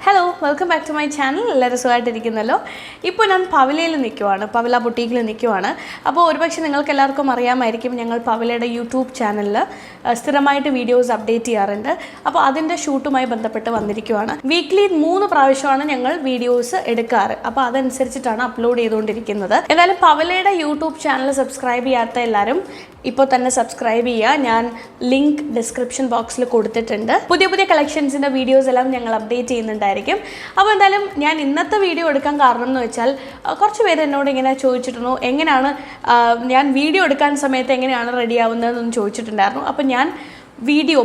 Hello, welcome back to my channel. എല്ലാവരും സുഖമായിട്ടിരിക്കുന്നല്ലോ. ഇപ്പോൾ ഞാൻ പവിലയിൽ നിൽക്കുവാണ്, പവില ബുട്ടീക്കിൽ നിൽക്കുവാണ്. അപ്പോൾ ഒരുപക്ഷെ നിങ്ങൾക്ക് എല്ലാവർക്കും അറിയാമായിരിക്കും, ഞങ്ങൾ പവിലയുടെ യൂട്യൂബ് ചാനലിൽ സ്ഥിരമായിട്ട് വീഡിയോസ് അപ്ഡേറ്റ് ചെയ്യാറുണ്ട്. അപ്പോൾ അതിൻ്റെ ഷൂട്ടുമായി ബന്ധപ്പെട്ട് വന്നിരിക്കുവാണ്. വീക്ക്ലി 3 പ്രാവശ്യമാണ് ഞങ്ങൾ വീഡിയോസ് എടുക്കാറ്. അപ്പോൾ അതനുസരിച്ചിട്ടാണ് അപ്ലോഡ് ചെയ്തുകൊണ്ടിരിക്കുന്നത്. എന്തായാലും പവിലയുടെ യൂട്യൂബ് ചാനൽ സബ്സ്ക്രൈബ് ചെയ്യാത്ത എല്ലാവരും ഇപ്പോൾ തന്നെ സബ്സ്ക്രൈബ് ചെയ്യുക. ഞാൻ ലിങ്ക് ഡിസ്ക്രിപ്ഷൻ ബോക്സിൽ കൊടുത്തിട്ടുണ്ട്. പുതിയ പുതിയ കളക്ഷൻസിൻ്റെ വീഡിയോസ് എല്ലാം ഞങ്ങൾ അപ്ഡേറ്റ് ചെയ്യുന്നുണ്ടായിരിക്കും. അപ്പോൾ എന്തായാലും ഞാൻ ഇന്നത്തെ വീഡിയോ എടുക്കാൻ കാരണം എന്ന് വെച്ചാൽ കുറച്ച് പേര് എന്നോട് ഇങ്ങനെ ചോദിച്ചിട്ടുണ്ടോ, എങ്ങനെയാണ് ഞാൻ വീഡിയോ എടുക്കാൻ സമയത്ത് എങ്ങനെയാണ് റെഡി ആവുന്നതെന്ന് ചോദിച്ചിട്ടുണ്ടായിരുന്നു. അപ്പോൾ ഞാൻ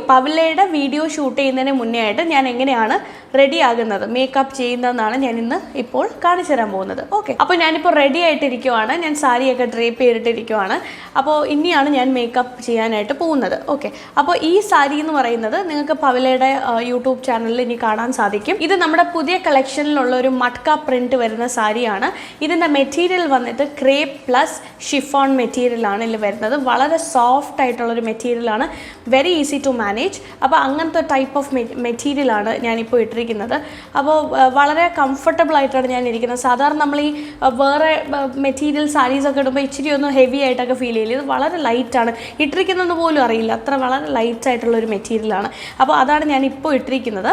പവിലയുടെ വീഡിയോ ഷൂട്ട് ചെയ്യുന്നതിന് മുന്നേ ആയിട്ട് ഞാൻ എങ്ങനെയാണ് റെഡി ആകുന്നത്, മേക്കപ്പ് ചെയ്യുന്നതെന്നാണ് ഞാൻ ഇന്ന് ഇപ്പോൾ കാണിച്ചു തരാൻ പോകുന്നത്. ഓക്കെ, അപ്പോൾ ഞാനിപ്പോൾ റെഡി ആയിട്ടിരിക്കുവാണ്. ഞാൻ സാരിയൊക്കെ ഡ്രേപ്പ് ചെയ്തിട്ടിരിക്കുവാണ്. അപ്പോൾ ഇനിയാണ് ഞാൻ മേക്കപ്പ് ചെയ്യാനായിട്ട് പോകുന്നത്. ഓക്കെ, അപ്പോൾ ഈ സാരി എന്ന് പറയുന്നത് നിങ്ങൾക്ക് പവിലയുടെ യൂട്യൂബ് ചാനലിൽ ഇനി കാണാൻ സാധിക്കും. ഇത് നമ്മുടെ പുതിയ കളക്ഷനിലുള്ള ഒരു മട്ക പ്രിൻറ്റ് വരുന്ന സാരിയാണ്. ഇതിൻ്റെ മെറ്റീരിയൽ വന്നിട്ട് ക്രേപ്പ് പ്ലസ് ഷിഫോൺ മെറ്റീരിയലാണ് ഇതിൽ വരുന്നത്. വളരെ സോഫ്റ്റ് ആയിട്ടുള്ളൊരു മെറ്റീരിയലാണ്, വെരി ഈസി ടു മാനേജ്. അപ്പോൾ അങ്ങനത്തെ ടൈപ്പ് ഓഫ് മെറ്റീരിയലാണ് ഞാനിപ്പോൾ ഇട്ടിരിക്കുന്നത്. അപ്പോൾ വളരെ കംഫർട്ടബിൾ ആയിട്ടാണ് ഞാൻ ഇരിക്കുന്നത്. സാധാരണ നമ്മൾ ഈ വേറെ മെറ്റീരിയൽ സാരീസൊക്കെ ഇടുമ്പോൾ ഇച്ചിരി ഒന്ന് ഹെവി ആയിട്ടൊക്കെ ഫീൽ ചെയ്യില്ല. ഇത് വളരെ ലൈറ്റാണ്, ഇട്ടിരിക്കുന്നത് പോലും അറിയില്ല, അത്ര വളരെ ലൈറ്റ് ആയിട്ടുള്ളൊരു മെറ്റീരിയലാണ്. അപ്പോൾ അതാണ് ഞാനിപ്പോൾ ഇട്ടിരിക്കുന്നത്.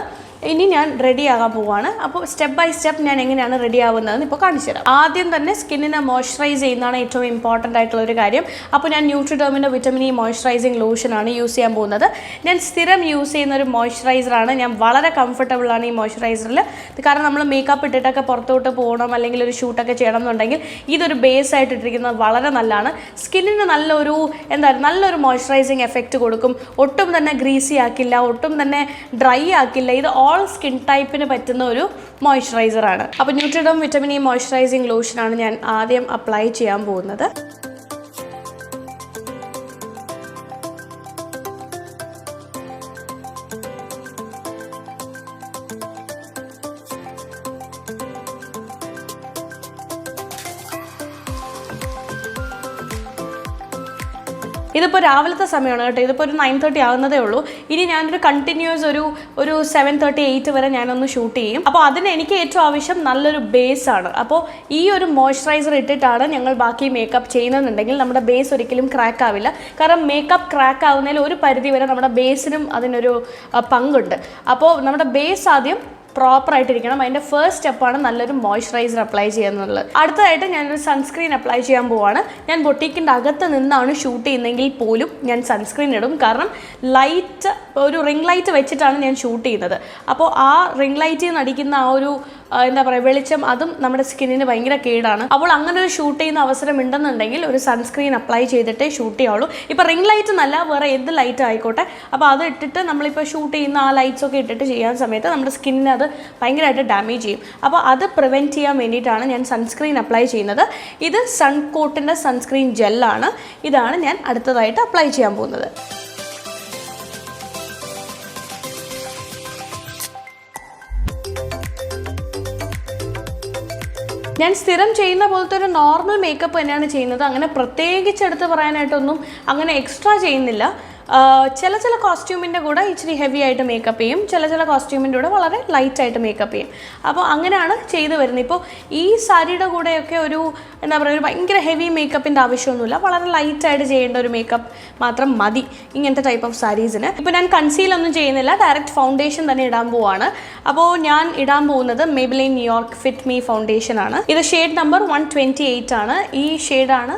ഇനി ഞാൻ റെഡി ആകാൻ പോവുകയാണ്. അപ്പോൾ സ്റ്റെപ്പ് ബൈ സ്റ്റെപ്പ് ഞാൻ എങ്ങനെയാണ് റെഡി ആവുന്നതെന്ന് ഇപ്പോൾ കാണിച്ചു തരാം. ആദ്യം തന്നെ സ്കിന്നിനെ മോയ്സ്ചറൈസ് ചെയ്യുന്നതാണ് ഏറ്റവും ഇമ്പോർട്ടൻ്റ് ആയിട്ടുള്ള ഒരു കാര്യം. അപ്പോൾ ഞാൻ ന്യൂട്രിഡേമിൻ്റെ വിറ്റമിൻ ഇ മോയ്സ്ചറൈസിങ് ലോഷനാണ് യൂസ് ചെയ്യാൻ പോകുന്നത്. ഞാൻ സ്ഥിരം യൂസ് ചെയ്യുന്ന ഒരു മോയ്സ്ചറൈസറാണ്. ഞാൻ വളരെ കംഫർട്ടബിളാണ് ഈ മോയ്സ്ചറൈസറിൽ. കാരണം നമ്മൾ മേക്കപ്പ് ഇട്ടിട്ടൊക്കെ പുറത്തോട്ട് പോകണം, അല്ലെങ്കിൽ ഒരു ഷൂട്ടൊക്കെ ചെയ്യണം എന്നുണ്ടെങ്കിൽ ഇതൊരു ബേസ് ആയിട്ട് ഇട്ടിരിക്കുന്നത് വളരെ നല്ലതാണ്. സ്കിന്നിന് നല്ലൊരു മോയ്സ്ചറൈസിങ് എഫക്റ്റ് കൊടുക്കും. ഒട്ടും തന്നെ ഗ്രീസി ആക്കില്ല, ഒട്ടും തന്നെ ഡ്രൈ ആക്കില്ല. ഇത് ഓൾ സ്കിൻ ടൈപ്പിന് പറ്റുന്ന ഒരു മോയ്സ്ചറൈസറാണ്. അപ്പോൾ ന്യൂട്രിഡേം വിറ്റമിൻ ഇ മോയ്സ്ചറൈസിങ് ലോഷനാണ് ഞാൻ ആദ്യം അപ്ലൈ ചെയ്യാൻ പോകുന്നത്. ഇതിപ്പോൾ രാവിലത്തെ സമയമാണ് കേട്ടോ. ഇതിപ്പോൾ ഒരു 9:30 ആകുന്നതേ ഉള്ളൂ. ഇനി ഞാനൊരു കണ്ടിന്യൂസ് ഒരു 7:38 വരെ ഞാനൊന്ന് ഷൂട്ട് ചെയ്യും. അപ്പോൾ അതിന് എനിക്ക് ഏറ്റവും ആവശ്യം നല്ലൊരു ബേസ് ആണ്. അപ്പോൾ ഈ ഒരു മോയ്സ്ചറൈസർ ഇട്ടിട്ടാണ് ഞങ്ങൾ ബാക്കി മേക്കപ്പ് ചെയ്യുന്നതെന്നുണ്ടെങ്കിൽ നമ്മുടെ ബേസ് ഒരിക്കലും ക്രാക്ക് ആവില്ല. കാരണം മേക്കപ്പ് ക്രാക്ക് ആവുന്നതിൽ ഒരു പരിധി വരെ നമ്മുടെ ബേസിനും അതിനൊരു പങ്കുണ്ട്. അപ്പോൾ നമ്മുടെ ബേസ് ആദ്യം പ്രോപ്പറായിട്ടിരിക്കണം. അതിൻ്റെ ഫസ്റ്റ് സ്റ്റെപ്പാണ് നല്ലൊരു മോയ്സ്ചറൈസർ അപ്ലൈ ചെയ്യുന്നുള്ളത്. അടുത്തതായിട്ട് ഞാനൊരു സൺസ്ക്രീൻ അപ്ലൈ ചെയ്യാൻ പോവാണ്. ഞാൻ ബൊട്ടീക്കിൻ്റെ അകത്ത് നിന്നാണ് ഷൂട്ട് ചെയ്യുന്നതെങ്കിൽ പോലും ഞാൻ സൺസ്ക്രീൻ ഇടും. കാരണം ഒരു റിംഗ് ലൈറ്റ് വെച്ചിട്ടാണ് ഞാൻ ഷൂട്ട് ചെയ്യുന്നത്. അപ്പോൾ ആ റിംഗ് ലൈറ്റിൽ നിന്ന് അടിക്കുന്ന ആ ഒരു വെളിച്ചം, അതും നമ്മുടെ സ്കിന്നിന് ഭയങ്കര കേടാണ്. അപ്പോൾ അങ്ങനെ ഒരു ഷൂട്ട് ചെയ്യുന്ന അവസരം ഉണ്ടെന്നുണ്ടെങ്കിൽ ഒരു സൺസ്ക്രീൻ അപ്ലൈ ചെയ്തിട്ടേ ഷൂട്ട് ചെയ്യുള്ളൂ. ഇപ്പോൾ റിംഗ് ലൈറ്റ് എന്നല്ല, വേറെ എന്ത് ലൈറ്റ് ആയിക്കോട്ടെ. അപ്പോൾ അത് ഇട്ടിട്ട് നമ്മളിപ്പോൾ ഷൂട്ട് ചെയ്യുന്ന ആ ലൈറ്റ്സൊക്കെ ഇട്ടിട്ട് ചെയ്യാൻ സമയത്ത് നമ്മുടെ സ്കിന്നിന് അത് ഭയങ്കരമായിട്ട് ഡാമേജ് ചെയ്യും. അപ്പോൾ അത് പ്രിവെൻറ്റ് ചെയ്യാൻ വേണ്ടിയിട്ടാണ് ഞാൻ സൺസ്ക്രീൻ അപ്ലൈ ചെയ്യുന്നത്. ഇത് സൺകോട്ടിൻ്റെ സൺസ്ക്രീൻ ജെല്ലാണ്. ഇതാണ് ഞാൻ അടുത്തതായിട്ട് അപ്ലൈ ചെയ്യാൻ പോകുന്നത്. ഞാൻ സ്ഥിരം ചെയ്യുന്ന പോലത്തെ ഒരു നോർമൽ മേക്കപ്പ് തന്നെയാണ് ചെയ്യുന്നത്. അങ്ങനെ പ്രത്യേകിച്ച് എടുത്ത് പറയാനായിട്ടൊന്നും അങ്ങനെ എക്സ്ട്രാ ചെയ്യുന്നില്ല. ചില കോസ്റ്റ്യൂമിൻ്റെ കൂടെ ഇച്ചിരി ഹെവി ആയിട്ട് മേക്കപ്പ് ചെയ്യും, ചില കോസ്റ്റ്യൂമിൻ്റെ കൂടെ വളരെ ലൈറ്റായിട്ട് മേക്കപ്പ് ചെയ്യും. അപ്പോൾ അങ്ങനെയാണ് ചെയ്തു വരുന്നത്. ഇപ്പോൾ ഈ സാരിയുടെ കൂടെയൊക്കെ ഒരു ഭയങ്കര ഹെവി മേക്കപ്പിൻ്റെ ആവശ്യമൊന്നുമില്ല. വളരെ ലൈറ്റായിട്ട് ചെയ്യേണ്ട ഒരു മേക്കപ്പ് മാത്രം മതി ഇങ്ങനത്തെ ടൈപ്പ് ഓഫ് സാരീസിന്. ഇപ്പോൾ ഞാൻ കൺസീലൊന്നും ചെയ്യുന്നില്ല, ഡയറക്റ്റ് ഫൗണ്ടേഷൻ തന്നെ ഇടാൻ പോവാണ്. അപ്പോൾ ഞാൻ ഇടാൻ പോകുന്നത് Maybelline New York Fit Me ഫൗണ്ടേഷനാണ്. ഇത് ഷെയ്ഡ് നമ്പർ 128 ആണ്. ഈ ഷെയ്ഡാണ്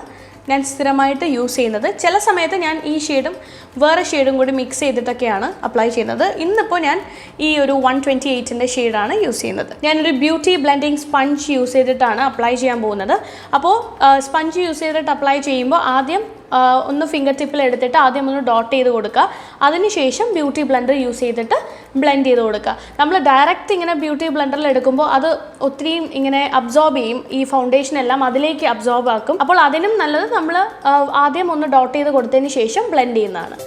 ഞാൻ സ്ഥിരമായിട്ട് യൂസ് ചെയ്യുന്നത്. ചില സമയത്ത് ഞാൻ ഈ ഷെയ്ഡും വേറെ ഷെയ്ഡും കൂടി മിക്സ് ചെയ്തിട്ടൊക്കെയാണ് അപ്ലൈ ചെയ്യുന്നത്. ഇന്നിപ്പോൾ ഞാൻ ഈ ഒരു 128ൻ്റെ ഷെയ്ഡാണ് യൂസ് ചെയ്യുന്നത്. ഞാനൊരു ബ്യൂട്ടി ബ്ലെൻഡിങ് സ്പഞ്ച് യൂസ് ചെയ്തിട്ടാണ് അപ്ലൈ ചെയ്യാൻ പോകുന്നത്. അപ്പോൾ സ്പഞ്ച് യൂസ് ചെയ്തിട്ട് അപ്ലൈ ചെയ്യുമ്പോൾ ആദ്യം ഒന്ന് ഫിംഗർ ടിപ്പിൽ എടുത്തിട്ട് ആദ്യം ഒന്ന് ഡോട്ട് ചെയ്ത് കൊടുക്കുക. അതിനുശേഷം ബ്യൂട്ടി ബ്ലെൻഡർ യൂസ് ചെയ്തിട്ട് ബ്ലെൻഡ് ചെയ്ത് കൊടുക്കുക. നമ്മൾ ഡയറക്റ്റ് ഇങ്ങനെ ബ്യൂട്ടി ബ്ലെൻഡറിൽ എടുക്കുമ്പോൾ അത് ഒത്തിരിയും ഇങ്ങനെ അബ്സോർബ് ചെയ്യും, ഈ ഫൗണ്ടേഷൻ എല്ലാം അതിലേക്ക് അബ്സോർബ് ആക്കും. അപ്പോൾ അതിനും നല്ലത് നമ്മൾ ആദ്യം ഒന്ന് ഡോട്ട് ചെയ്ത് കൊടുത്തതിന് ശേഷം ബ്ലെൻഡ് ചെയ്യുന്നതാണ്.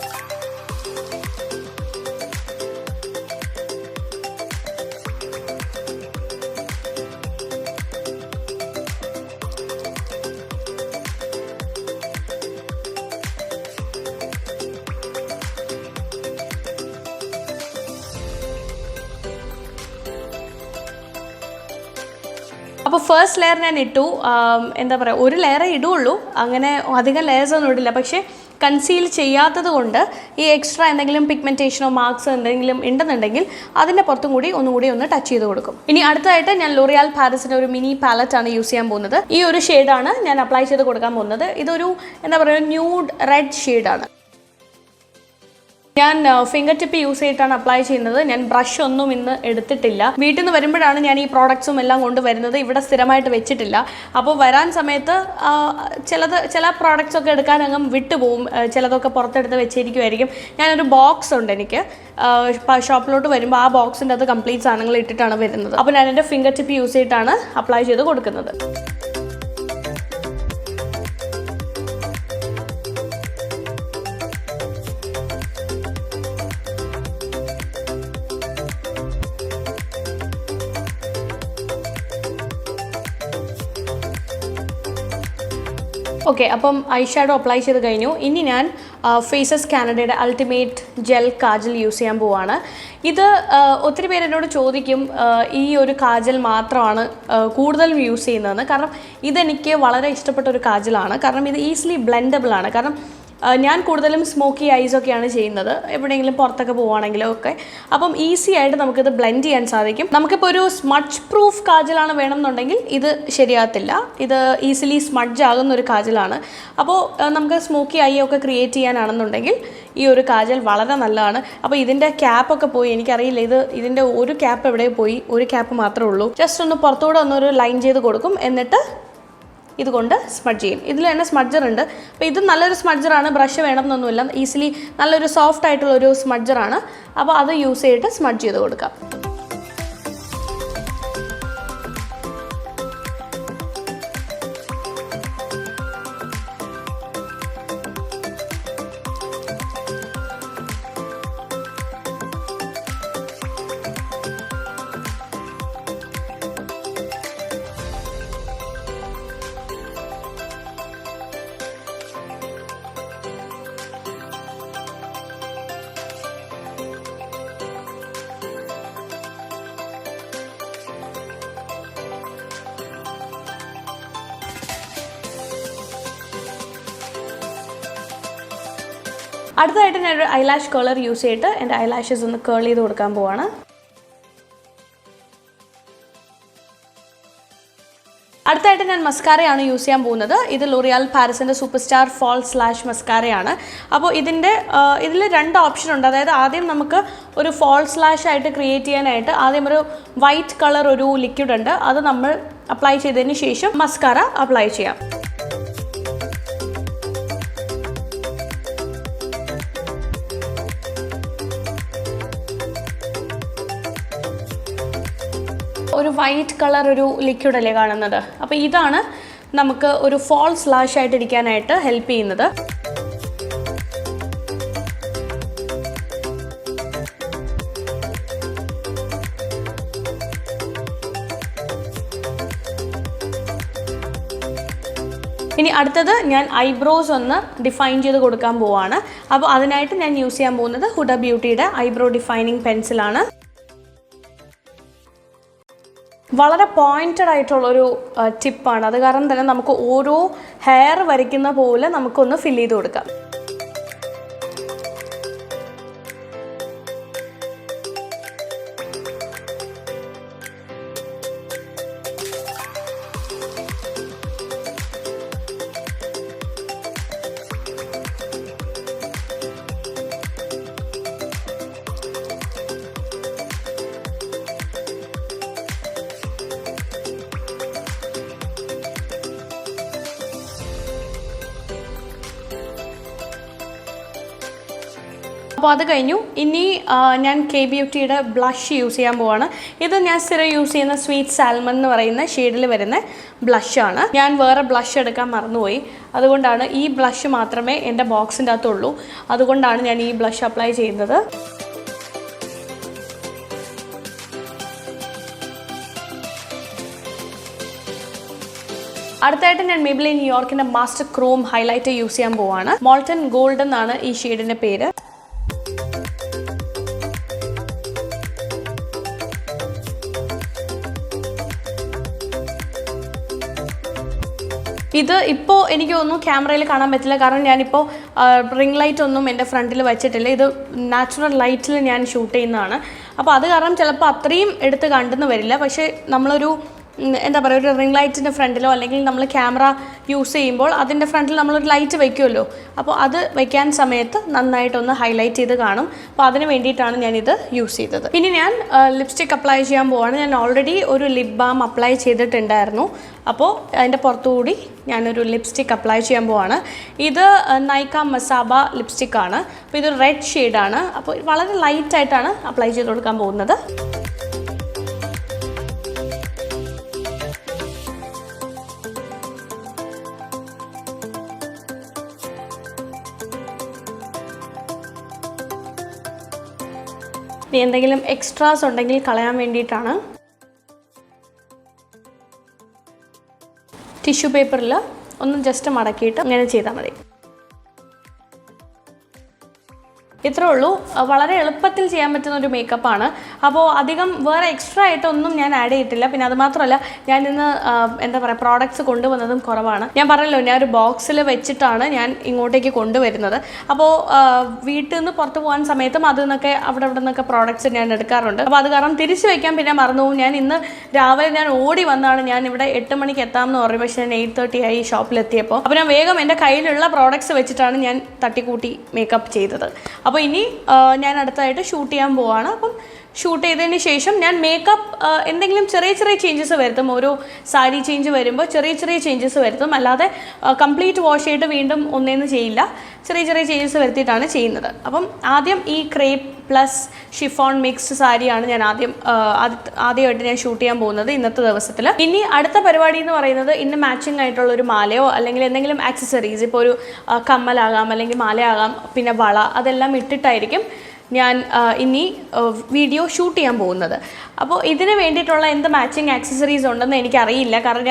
അപ്പോൾ ഫസ്റ്റ് ലെയർ ഞാൻ ഇട്ടു. എന്താ പറയുക, ഒരു ലെയറേ ഇടുള്ളൂ, അങ്ങനെ അധികം ലെയേഴ്സ് ഒന്നും ഇടില്ല. പക്ഷേ കൺസീൽ ചെയ്യാത്തത് കൊണ്ട് ഈ എക്സ്ട്രാ എന്തെങ്കിലും പിഗ്മെൻറ്റേഷനോ മാർക്സോ എന്തെങ്കിലും ഉണ്ടെന്നുണ്ടെങ്കിൽ അതിൻ്റെ പുറത്തും കൂടി ഒന്ന് ടച്ച് ചെയ്ത് കൊടുക്കും. ഇനി അടുത്തതായിട്ട് ഞാൻ ലോറിയാൽ പാരീസിൻ്റെ ഒരു മിനി പാലറ്റാണ് യൂസ് ചെയ്യാൻ പോകുന്നത്. ഈ ഒരു ഷെയ്ഡാണ് ഞാൻ അപ്ലൈ ചെയ്ത് കൊടുക്കാൻ പോകുന്നത്. ഇതൊരു എന്താ പറയുക ന്യൂഡ് റെഡ് ഷെയ്ഡാണ്. ഞാൻ ഫിംഗർ ടിപ്പ് യൂസ് ചെയ്തിട്ടാണ് അപ്ലൈ ചെയ്യുന്നത്. ഞാൻ ബ്രഷ് ഒന്നും ഇന്ന് എടുത്തിട്ടില്ല. വീട്ടിൽ നിന്ന് വരുമ്പോഴാണ് ഞാൻ ഈ പ്രോഡക്ട്സും എല്ലാം കൊണ്ടുവരുന്നത്. ഇവിടെ സ്ഥിരമായിട്ട് വെച്ചിട്ടില്ല. അപ്പോൾ വരാൻ സമയത്ത് ചില പ്രോഡക്റ്റ്സ് ഒക്കെ എടുക്കാൻ അങ്ങ് വിട്ടുപോകും. ചിലതൊക്കെ പുറത്തെടുത്ത് വെച്ചിരിക്കുമായിരിക്കും. ഞാനൊരു ബോക്സ് ഉണ്ട് എനിക്ക്. ഷോപ്പിലോട്ട് വരുമ്പോൾ ആ ബോക്സിൻ്റെ അത് കംപ്ലീറ്റ് സാധനങ്ങൾ ഇട്ടിട്ടാണ് വരുന്നത്. അപ്പോൾ ഞാൻ എൻ്റെ ഫിംഗർ ടിപ്പ് യൂസ് ചെയ്തിട്ടാണ് അപ്ലൈ ചെയ്ത് കൊടുക്കുന്നത്. ഓക്കെ, അപ്പം ഐഷാഡോ അപ്ലൈ ചെയ്ത് കഴിഞ്ഞു. ഇനി ഞാൻ ഫേസസ് കാനഡയുടെ അൾട്ടിമേറ്റ് ജെൽ കാജൽ യൂസ് ചെയ്യാൻ പോവാണ്. ഇത് ഒത്തിരി പേര് എന്നോട് ചോദിക്കും ഈ ഒരു കാജൽ മാത്രമാണ് കൂടുതലും യൂസ് ചെയ്യുന്നതെന്ന്. കാരണം ഇതെനിക്ക് വളരെ ഇഷ്ടപ്പെട്ട ഒരു കാജലാണ്. കാരണം ഇത് ഈസിലി ബ്ലെൻഡബിൾ ആണ്. കാരണം ഞാൻ കൂടുതലും സ്മോക്കി ഐസൊക്കെയാണ് ചെയ്യുന്നത്, എവിടെയെങ്കിലും പുറത്തൊക്കെ പോവുകയാണെങ്കിലും ഒക്കെ. അപ്പം ഈസി ആയിട്ട് നമുക്കിത് ബ്ലെൻഡ് ചെയ്യാൻ സാധിക്കും. നമുക്കിപ്പോൾ ഒരു സ്മഡ്ജ് പ്രൂഫ് കാജലാണ് വേണമെന്നുണ്ടെങ്കിൽ ഇത് ശരിയാകത്തില്ല. ഇത് ഈസിലി സ്മഡ്ജ് ആകുന്ന ഒരു കാജലാണ്. അപ്പോൾ നമുക്ക് സ്മോക്കി ഐ ഒക്കെ ക്രിയേറ്റ് ചെയ്യാനാണെന്നുണ്ടെങ്കിൽ ഈ ഒരു കാജൽ വളരെ നല്ലതാണ്. അപ്പോൾ ഇതിൻ്റെ ക്യാപ്പൊക്കെ പോയി, എനിക്കറിയില്ല ഇതിൻ്റെ ഒരു ക്യാപ്പ് എവിടെ പോയി, ഒരു ക്യാപ്പ് മാത്രമേ ഉള്ളൂ. ജസ്റ്റ് ഒന്ന് പുറത്തുകൂടെ ഒന്നൊരു ലൈൻ ചെയ്ത് കൊടുക്കും, എന്നിട്ട് ഇതുകൊണ്ട് സ്മഡ്ജ് ചെയ്യും. ഇതിൽ തന്നെ സ്മഡ്ജർ ഉണ്ട്. അപ്പോൾ ഇത് നല്ലൊരു സ്മഡ്ജറാണ്, ബ്രഷ് വേണമെന്നൊന്നുമില്ല. ഈസിലി നല്ലൊരു സോഫ്റ്റ് ആയിട്ടുള്ളൊരു സ്മഡ്ജറാണ്. അപ്പോൾ അത് യൂസ് ചെയ്തിട്ട് സ്മഡ്ജ് ചെയ്ത് കൊടുക്കാം. അടുത്തതായിട്ട് ഞാനൊരു ഐലാഷ് കളർ യൂസ് ചെയ്തിട്ട് എൻ്റെ ഐലാഷസ് ഒന്ന് കേൾ ചെയ്ത് കൊടുക്കാൻ പോവാണ്. അടുത്തായിട്ട് ഞാൻ മസ്കാരയാണ് യൂസ് ചെയ്യാൻ പോകുന്നത്. ഇത് L'Oreal പാരീസിൻ്റെ super star false lash മസ്കാരയാണ്. അപ്പോൾ ഇതിൽ രണ്ട് ഓപ്ഷൻ ഉണ്ട്. അതായത് ആദ്യം നമുക്ക് ഒരു ഫാൾസ് ലാഷ് ആയിട്ട് ക്രിയേറ്റ് ചെയ്യാനായിട്ട് ആദ്യം ഒരു വൈറ്റ് കളർ ഒരു ലിക്വിഡ് ഉണ്ട്. അത് നമ്മൾ അപ്ലൈ ചെയ്തതിന് ശേഷം മസ്കാര അപ്ലൈ ചെയ്യാം. ഒരു വൈറ്റ് കളർ ഒരു ലിക്വിഡ് അല്ലേ കാണുന്നത്. അപ്പോൾ ഇതാണ് നമുക്ക് ഒരു ഫാൾസ് ലാഷ് ആയിട്ടിരിക്കാനായിട്ട് ഹെൽപ്പ് ചെയ്യുന്നത്. ഇനി അടുത്തത് ഞാൻ ഐബ്രോസ് ഒന്ന് ഡിഫൈൻ ചെയ്ത് കൊടുക്കാൻ പോവാണ്. അപ്പോൾ അതിനായിട്ട് ഞാൻ യൂസ് ചെയ്യാൻ പോകുന്നത് ഹുഡ ബ്യൂട്ടിയുടെ ഐബ്രോ ഡിഫൈനിങ് പെൻസിലാണ്. വളരെ പോയിൻറ്റഡ് ആയിട്ടുള്ളൊരു ടിപ്പാണ്. അത് കാരണം തന്നെ നമുക്ക് ഓരോ ഹെയർ വരയ്ക്കുന്ന പോലെ നമുക്കൊന്ന് ഫില്ല് ചെയ്ത് കൊടുക്കാം. അപ്പോൾ അത് കഴിഞ്ഞു. ഇനി ഞാൻ കെ ബ്യൂട്ടിയുടെ ബ്ലഷ് യൂസ് ചെയ്യാൻ പോവാണ്. ഇത് ഞാൻ സ്ഥിരം യൂസ് ചെയ്യുന്ന സ്വീറ്റ് സാൽമൺ എന്ന് പറയുന്ന ഷെയ്ഡിൽ വരുന്ന ബ്ലഷാണ്. ഞാൻ വേറെ ബ്ലഷ് എടുക്കാൻ മറന്നുപോയി. അതുകൊണ്ടാണ് ഈ ബ്ലഷ് മാത്രമേ എൻ്റെ ബോക്സിൻ്റെ അകത്തുള്ളൂ. അതുകൊണ്ടാണ് ഞാൻ ഈ ബ്ലഷ് അപ്ലൈ ചെയ്യുന്നത്. അടുത്തായിട്ട് ഞാൻ Maybelline ന്യൂയോർക്കിൻ്റെ മാസ്റ്റർ ക്രോം ഹൈലൈറ്റർ യൂസ് ചെയ്യാൻ പോവാണ്. മോൾട്ടൻ ഗോൾഡ് എന്നാണ് ഈ ഷെയ്ഡിൻ്റെ പേര്. ഇത് ഇപ്പോൾ എനിക്ക് ഒന്നും ക്യാമറയിൽ കാണാൻ പറ്റില്ല, കാരണം ഞാനിപ്പോൾ റിംഗ് ലൈറ്റ് ഒന്നും എൻ്റെ ഫ്രണ്ടിൽ വെച്ചിട്ടില്ല. ഇത് നാച്ചുറൽ ലൈറ്റിൽ ഞാൻ ഷൂട്ട് ചെയ്യുന്നതാണ്. അപ്പോൾ അത് കാരണം ചിലപ്പോൾ അത്രയും എടുത്ത് കണ്ടെന്ന് വരില്ല. പക്ഷേ നമ്മളൊരു എന്താ പറയുക, ഒരു റിംഗ് ലൈറ്റിൻ്റെ ഫ്രണ്ടിലോ അല്ലെങ്കിൽ നമ്മൾ ക്യാമറ യൂസ് ചെയ്യുമ്പോൾ അതിൻ്റെ ഫ്രണ്ടിൽ നമ്മളൊരു ലൈറ്റ് വയ്ക്കുമല്ലോ, അപ്പോൾ അത് വയ്ക്കാൻ സമയത്ത് നന്നായിട്ടൊന്ന് ഹൈലൈറ്റ് ചെയ്ത് കാണും. അപ്പോൾ അതിന് വേണ്ടിയിട്ടാണ് ഞാനിത് യൂസ് ചെയ്തത്. ഇനി ഞാൻ ലിപ്സ്റ്റിക് അപ്ലൈ ചെയ്യാൻ പോവാണ്. ഞാൻ ഓൾറെഡി ഒരു ലിപ് ബാം അപ്ലൈ ചെയ്തിട്ടുണ്ടായിരുന്നു. അപ്പോൾ അതിൻ്റെ പുറത്തുകൂടി ഞാനൊരു ലിപ്സ്റ്റിക് അപ്ലൈ ചെയ്യാൻ പോവാണ്. ഇത് നൈക്ക മസാബ ലിപ്സ്റ്റിക്കാണ്. അപ്പോൾ ഇതൊരു റെഡ് ഷെയ്ഡാണ്. അപ്പോൾ വളരെ ലൈറ്റായിട്ടാണ് അപ്ലൈ ചെയ്ത് കൊടുക്കാൻ പോകുന്നത്. ഇനി എന്തെങ്കിലും എക്സ്ട്രാസ് ഉണ്ടെങ്കിൽ കളയാൻ വേണ്ടിയിട്ടാണ്. ടിഷ്യൂ പേപ്പറിൽ ഒന്ന് ജസ്റ്റ് മടക്കിയിട്ട് അങ്ങനെ ചെയ്താൽ മതി. ഇത്രേ ഉള്ളൂ. വളരെ എളുപ്പത്തിൽ ചെയ്യാൻ പറ്റുന്ന ഒരു മേക്കപ്പാണ്. അപ്പോൾ അധികം വേറെ എക്സ്ട്രാ ആയിട്ടൊന്നും ഞാൻ ആഡ് ചെയ്തിട്ടില്ല. പിന്നെ അതുമാത്രമല്ല, ഞാൻ ഇന്ന് എന്താ പറയുക, പ്രോഡക്റ്റ്സ് കൊണ്ടുവന്നതും കുറവാണ്. ഞാൻ പറഞ്ഞല്ലോ, ഞാൻ ഒരു ബോക്സിൽ വെച്ചിട്ടാണ് ഞാൻ ഇങ്ങോട്ടേക്ക് കൊണ്ടുവരുന്നത്. അപ്പോൾ വീട്ടിൽ നിന്ന് പുറത്ത് പോകാൻ സമയത്തും അതിൽ നിന്നൊക്കെ അവിടെ നിന്നൊക്കെ പ്രോഡക്റ്റ്സ് ഞാൻ എടുക്കാറുണ്ട്. അപ്പോൾ അത് കാരണം തിരിച്ച് വയ്ക്കാൻ പിന്നെ മറന്നു പോകും. ഞാൻ ഇന്ന് രാവിലെ ഞാൻ ഓടി വന്നാണ്. ഞാൻ ഇവിടെ 8 മണിക്ക് എത്താമെന്ന് പറഞ്ഞു, പക്ഷേ ഞാൻ 8:30 ആയി ഷോപ്പിലെത്തിയപ്പോൾ. അപ്പോൾ ഞാൻ വേഗം എൻ്റെ കയ്യിലുള്ള പ്രോഡക്റ്റ്സ് വെച്ചിട്ടാണ് ഞാൻ തട്ടിക്കൂട്ടി മേക്കപ്പ് ചെയ്തത്. അപ്പോൾ ഇനി ഞാൻ അടുത്തതായിട്ട് ഷൂട്ട് ചെയ്യാൻ പോവാണ്. അപ്പം ഷൂട്ട് ചെയ്തതിന് ശേഷം ഞാൻ മേക്കപ്പ് എന്തെങ്കിലും ചെറിയ ചെറിയ ചേഞ്ചസ് വരുത്തും. ഓരോ സാരി ചേഞ്ച് വരുമ്പോൾ ചെറിയ ചെറിയ ചേഞ്ചസ് വരുത്തും. അല്ലാതെ കംപ്ലീറ്റ് വാഷ് ചെയ്തിട്ട് വീണ്ടും ഒന്നേന്ന് ചെയ്യില്ല. ചെറിയ ചെറിയ ചേഞ്ചസ് വരുത്തിയിട്ടാണ് ചെയ്യുന്നത്. അപ്പം ആദ്യം ഈ ക്രേപ്പ് പ്ലസ് ഷിഫോൺ മിക്സ്ഡ് സാരിയാണ് ഞാൻ ആദ്യമായിട്ട് ഞാൻ ഷൂട്ട് ചെയ്യാൻ പോകുന്നത് ഇന്നത്തെ ദിവസത്തിൽ. ഇനി അടുത്ത പരിപാടി എന്ന് പറയുന്നത് ഇന്ന് മാച്ചിങ് ആയിട്ടുള്ള ഒരു മാലയോ അല്ലെങ്കിൽ എന്തെങ്കിലും ആക്സസറീസ്, ഇപ്പോൾ ഒരു കമ്മലാകാം അല്ലെങ്കിൽ മാലയാകാം, പിന്നെ വള, അതെല്ലാം ഇട്ടിട്ടായിരിക്കും ഞാൻ ഇനി വീഡിയോ ഷൂട്ട് ചെയ്യാൻ പോകുന്നത്. അപ്പോൾ ഇതിന് വേണ്ടിയിട്ടുള്ള എന്ത് മാച്ചിങ് ആക്സസറീസ് ഉണ്ടെന്ന് എനിക്കറിയില്ല. കാരണം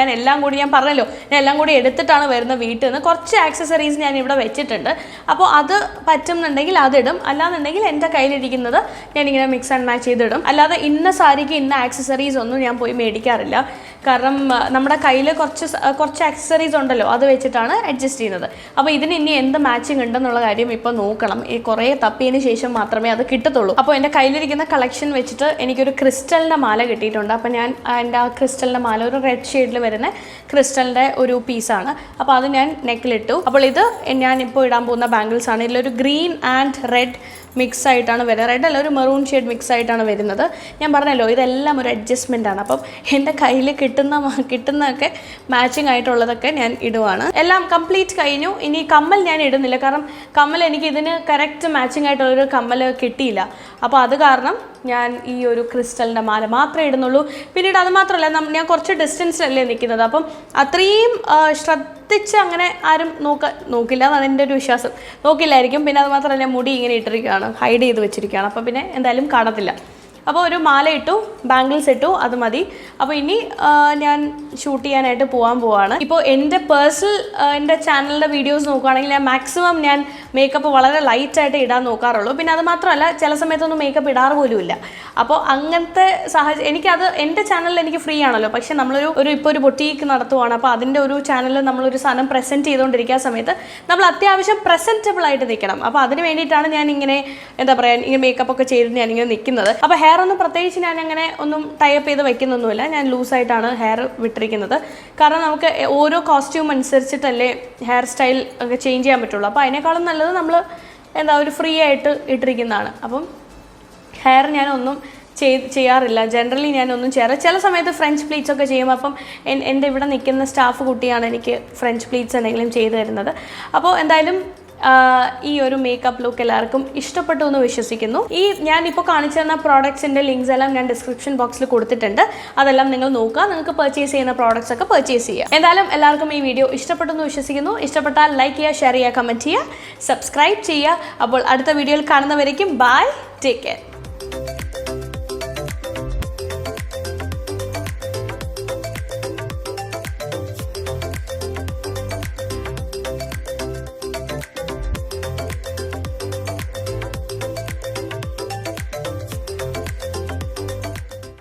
ഞാൻ പറഞ്ഞല്ലോ, ഞാൻ എല്ലാം കൂടി എടുത്തിട്ടാണ് വരുന്നത് വീട്ടിൽ നിന്ന്. കുറച്ച് ആക്സസറീസ് ഞാൻ ഇവിടെ വെച്ചിട്ടുണ്ട്. അപ്പോൾ അത് പറ്റുന്നുണ്ടെങ്കിൽ അതിടും, അല്ലാന്നുണ്ടെങ്കിൽ എൻ്റെ കയ്യിലിരിക്കുന്നത് ഞാനിങ്ങനെ മിക്സ് ആൻഡ് മാച്ച് ചെയ്തിടും. അല്ലാതെ ഇന്ന സാരിക്ക് ഇന്ന ആക്സസറീസ് ഒന്നും ഞാൻ പോയി മേടിക്കാറില്ല. കാരണം നമ്മുടെ കയ്യിൽ കുറച്ച് ആക്സസറീസ് ഉണ്ടല്ലോ, അത് വെച്ചിട്ടാണ് അഡ്ജസ്റ്റ് ചെയ്യുന്നത്. അപ്പോൾ ഇതിന് ഇനി എന്ത് മാച്ചിങ് ഉണ്ടെന്നുള്ള കാര്യം ഇപ്പോൾ നോക്കണം. ഈ കുറേ തപ്പിയതിന് ശേഷം മാത്രമേ അത് കിട്ടത്തുള്ളൂ. അപ്പോൾ എൻ്റെ കയ്യിലിരിക്കുന്ന കളക്ഷൻ വെച്ചിട്ട് എനിക്കൊരു ക്രിസ്റ്റലിൻ്റെ മാല കിട്ടിയിട്ടുണ്ട്. അപ്പോൾ ഞാൻ എൻ്റെ ആ ക്രിസ്റ്റലിൻ്റെ മാല ഒരു റെഡ് ഷെയ്ഡിൽ വരുന്ന ക്രിസ്റ്റലിൻ്റെ ഒരു പീസാണ്. അപ്പോൾ അത് ഞാൻ നെക്കിലിട്ടു. അപ്പോൾ ഇത് ഞാനിപ്പോൾ ഇടാൻ പോകുന്ന ബാംഗിൾസ് ആണ്. ഇതിലൊരു ഗ്രീൻ ആൻഡ് റെഡ് മിക്സ് ആയിട്ടാണ് വരുന്നത്. റെഡ് അല്ല, ഒരു മെറൂൺ ഷെയ്ഡ് മിക്സ് ആയിട്ടാണ് വരുന്നത്. ഞാൻ പറഞ്ഞല്ലോ, ഇതെല്ലാം ഒരു അഡ്ജസ്റ്റ്മെൻ്റ് ആണ്. അപ്പം എൻ്റെ കയ്യിൽ കിട്ടുന്നതൊക്കെ മാച്ചിങ് ആയിട്ടുള്ളതൊക്കെ ഞാൻ ഇടുവാണ്. എല്ലാം കംപ്ലീറ്റ് കഴിഞ്ഞു. ഇനി കമ്മൽ ഞാൻ ഇടുന്നില്ല, കാരണം കമ്മൽ എനിക്ക് ഇതിന് കറക്റ്റ് മാച്ചിങ് ആയിട്ടുള്ളൊരു കമ്മൽ കിട്ടിയില്ല. അപ്പോൾ അത് കാരണം ഞാൻ ഈ ഒരു ക്രിസ്റ്റലിൻ്റെ മാല മാത്രമേ ഇടുന്നുള്ളൂ. പിന്നീട് അത് മാത്രമല്ല, ഞാൻ കുറച്ച് ഡിസ്റ്റൻസിലല്ലേ നിൽക്കുന്നത്. അപ്പം അത്രയും ശ്രദ്ധിച്ച് അങ്ങനെ ആരും നോക്കില്ല എന്നാണ് എൻ്റെ ഒരു വിശ്വാസം. നോക്കില്ലായിരിക്കും. പിന്നെ അത് മാത്രമല്ല, മുടി ഇങ്ങനെ ഇട്ടിരിക്കുകയാണ്, ഹൈഡ് ചെയ്ത് വെച്ചിരിക്കുകയാണ്. അപ്പോൾ പിന്നെ എന്തായാലും കാണത്തില്ല. അപ്പോൾ ഒരു മാല ഇട്ടു, ബാംഗിൾസ് ഇട്ടു, അത് മതി. അപ്പോൾ ഇനി ഞാൻ ഷൂട്ട് ചെയ്യാനായിട്ട് പോവാണ്. ഇപ്പോൾ എൻ്റെ ചാനലിൻ്റെ വീഡിയോസ് നോക്കുകയാണെങ്കിൽ ഞാൻ മാക്സിമം ഞാൻ മേക്കപ്പ് വളരെ ലൈറ്റായിട്ട് ഇടാൻ നോക്കാറുള്ളൂ. പിന്നെ അത് മാത്രമല്ല, ചില സമയത്തൊന്നും മേക്കപ്പ് ഇടാറ് പോലുമില്ല. അപ്പോൾ അങ്ങനത്തെ എനിക്കത് എൻ്റെ ചാനലിൽ എനിക്ക് ഫ്രീ ആണല്ലോ. പക്ഷേ ഇപ്പോൾ ഒരു ബൊട്ടീക്ക് നടത്തുവാണ്. അപ്പോൾ അതിൻ്റെ ഒരു ചാനലിൽ നമ്മളൊരു സാധനം പ്രസൻറ്റ് ചെയ്തുകൊണ്ടിരിക്കുന്ന സമയത്ത് നമ്മൾ അത്യാവശ്യം പ്രസൻറ്റബിൾ ആയിട്ട് നിൽക്കണം. അപ്പോൾ അതിന് വേണ്ടിയിട്ടാണ് ഞാൻ ഇങ്ങനെ എന്താ പറയുക, ഇങ്ങനെ മേക്കപ്പ് ഒക്കെ ചെയ്ത് ഞാനിങ്ങനെ നിൽക്കുന്നത്. അപ്പോൾ ഹെയർ ഒന്നും പ്രത്യേകിച്ച് ഞാൻ അങ്ങനെ ഒന്നും ടൈപ്പ് ചെയ്ത് വെക്കുന്നൊന്നുമില്ല. ഞാൻ ലൂസായിട്ടാണ് ഹെയർ വിട്ടിരിക്കുന്നത്. കാരണം നമുക്ക് ഓരോ കോസ്റ്റ്യൂം അനുസരിച്ചിട്ടല്ലേ ഹെയർ സ്റ്റൈൽ ഒക്കെ ചേഞ്ച് ചെയ്യാൻ പറ്റുള്ളൂ. അപ്പോൾ അതിനേക്കാളും നല്ലത് നമ്മൾ ഒരു ഫ്രീ ആയിട്ട് ഇട്ടിരിക്കുന്നതാണ്. അപ്പം ഹെയർ ഞാനൊന്നും ചെയ്യാറില്ല. ജനറലി ഞാനൊന്നും ചെയ്യാറില്ല. ചില സമയത്ത് ഫ്രഞ്ച് പ്ലീറ്റ്സ് ഒക്കെ ചെയ്യും. അപ്പം എൻ്റെ ഇവിടെ നിൽക്കുന്ന സ്റ്റാഫ് കുട്ടിയാണ് എനിക്ക് ഫ്രഞ്ച് പ്ലീറ്റ്സ് എന്തെങ്കിലും ചെയ്തു തരുന്നത്. അപ്പോൾ എന്തായാലും ഈ ഒരു മേക്കപ്പ് ലുക്ക് എല്ലാവർക്കും ഇഷ്ടപ്പെട്ടു എന്ന് വിശ്വസിക്കുന്നു. ഞാനിപ്പോൾ കാണിച്ചു തന്ന പ്രോഡക്ട്സിൻ്റെ ലിങ്ക്സ് എല്ലാം ഞാൻ ഡിസ്ക്രിപ്ഷൻ ബോക്സിൽ കൊടുത്തിട്ടുണ്ട്. അതെല്ലാം നിങ്ങൾ നോക്കുക. നിങ്ങൾക്ക് പർച്ചേസ് ചെയ്യുന്ന പ്രോഡക്ട്സ് ഒക്കെ പർച്ചേസ് ചെയ്യുക. എന്തായാലും എല്ലാവർക്കും ഈ വീഡിയോ ഇഷ്ടപ്പെട്ടു എന്ന് വിശ്വസിക്കുന്നു. ഇഷ്ടപ്പെട്ടാൽ ലൈക്ക് ചെയ്യുക, ഷെയർ ചെയ്യുക, കമൻറ്റ് ചെയ്യുക, സബ്സ്ക്രൈബ് ചെയ്യുക. അപ്പോൾ അടുത്ത വീഡിയോയിൽ കാണുന്നവരേക്കും ബൈ, ടേക്ക് കെയർ.